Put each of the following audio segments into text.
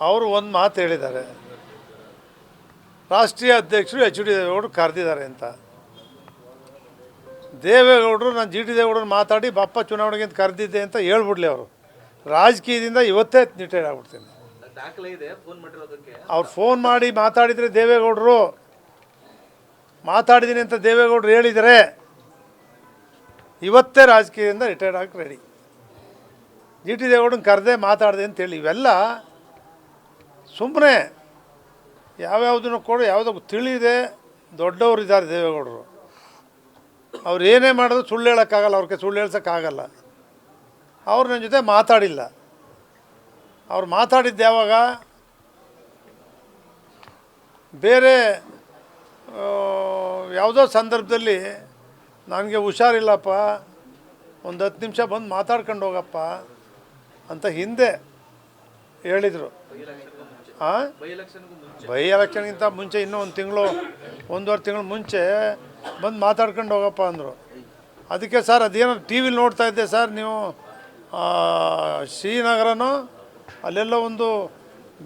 ಅವರು ಒಂದು ಮಾತು ಹೇಳಿದ್ದಾರೆ, ರಾಷ್ಟ್ರೀಯ ಅಧ್ಯಕ್ಷರು ಎಚ್ ಡಿ ದೇವೇಗೌಡರು ಕರೆದಿದ್ದಾರೆ ಅಂತ. ದೇವೇಗೌಡರು ನಾನು ಜಿ ಟಿ ದೇವೇಗೌಡರು ಮಾತಾಡಿ ಬಾಪ್ಪ ಚುನಾವಣೆಗೆ ಅಂತ ಕರೆದಿದ್ದೆ ಅಂತ ಹೇಳ್ಬಿಡ್ಲಿ. ಅವರು ರಾಜಕೀಯದಿಂದ ಇವತ್ತೇ ರಿಟೈರ್ಡ್ ಆಗ್ಬಿಡ್ತೀನಿ. ಅವ್ರು ಫೋನ್ ಮಾಡಿ ಮಾತಾಡಿದರೆ ದೇವೇಗೌಡರು ಮಾತಾಡಿದ್ದೀನಿ ಅಂತ ದೇವೇಗೌಡರು ಹೇಳಿದರೆ ಇವತ್ತೇ ರಾಜಕೀಯದಿಂದ ರಿಟೈರ್ಡ್ ಆಗಿ ರೆಡಿ. ಜಿ ಟಿ ದೇವೇಗೌಡನ ಕರೆದೇ ಮಾತಾಡಿದೆ ಅಂತೇಳಿ ಇವೆಲ್ಲ ಸುಮ್ಮನೆ ಯಾವ್ಯಾವುದನ್ನು ಕೂಡ ಯಾವುದೋ ತಿಳಿದೆ ದೊಡ್ಡವರು ಇದ್ದಾರೆ ದೇವೇಗೌಡರು. ಅವ್ರು ಏನೇ ಮಾಡೋದು ಸುಳ್ಳು ಹೇಳೋಕ್ಕಾಗಲ್ಲ, ಅವ್ರಿಗೆ ಸುಳ್ಳು ಹೇಳ್ಸೋಕ್ಕಾಗಲ್ಲ. ಅವ್ರು ನನ್ನ ಜೊತೆ ಮಾತಾಡಿಲ್ಲ. ಅವ್ರು ಮಾತಾಡಿದ್ದು ಯಾವಾಗ, ಬೇರೆ ಯಾವುದೋ ಸಂದರ್ಭದಲ್ಲಿ ನನಗೆ ಹುಷಾರಿಲ್ಲಪ್ಪ, ಒಂದು 10 ನಿಮಿಷ ಬಂದು ಮಾತಾಡ್ಕೊಂಡು ಹೋಗಪ್ಪ ಅಂತ ಹಿಂದೆ ಹೇಳಿದರು. ಬೈ ಎಲೆಕ್ಷನ್ಗಿಂತ ಮುಂಚೆ ಇನ್ನೂ ಒಂದು ತಿಂಗಳು 1.5 ತಿಂಗಳು ಮುಂಚೆ ಬಂದು ಮಾತಾಡ್ಕೊಂಡು ಹೋಗಪ್ಪ ಅಂದರು. ಅದಕ್ಕೆ ಸರ್ ಅದೇನೋ ಟಿ ವಿಲಿ ನೋಡ್ತಾ ಇದ್ದೆ ಸರ್, ನೀವು ಶ್ರೀನಗರನೋ ಅಲ್ಲೆಲ್ಲೋ ಒಂದು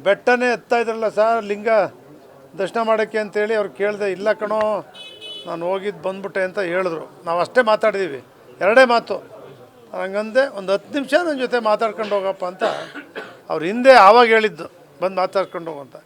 ಬೆಟ್ಟನೇ ಎತ್ತಾ ಇದ್ರಲ್ಲ ಸರ್ ಲಿಂಗ ದರ್ಶನ ಮಾಡೋಕ್ಕೆ ಅಂತೇಳಿ ಅವ್ರು ಕೇಳಿದೆ. ಇಲ್ಲ ಕಣೋ ನಾನು ಹೋಗಿದ್ದು ಬಂದ್ಬಿಟ್ಟೆ ಅಂತ ಹೇಳಿದ್ರು. ನಾವು ಅಷ್ಟೇ ಮಾತಾಡಿದ್ದೀವಿ, 2 ಮಾತು. ಹಂಗಂದೆ ಒಂದು 10 ನಿಮಿಷ ನನ್ನ ಜೊತೆ ಮಾತಾಡ್ಕೊಂಡು ಹೋಗಪ್ಪ ಅಂತ ಅವ್ರು ಹಿಂದೆ ಆವಾಗ ಹೇಳಿದ್ದು, ಬಂದು ಮಾತಾಡ್ಕೊಂಡು ಹೋಗಂತ.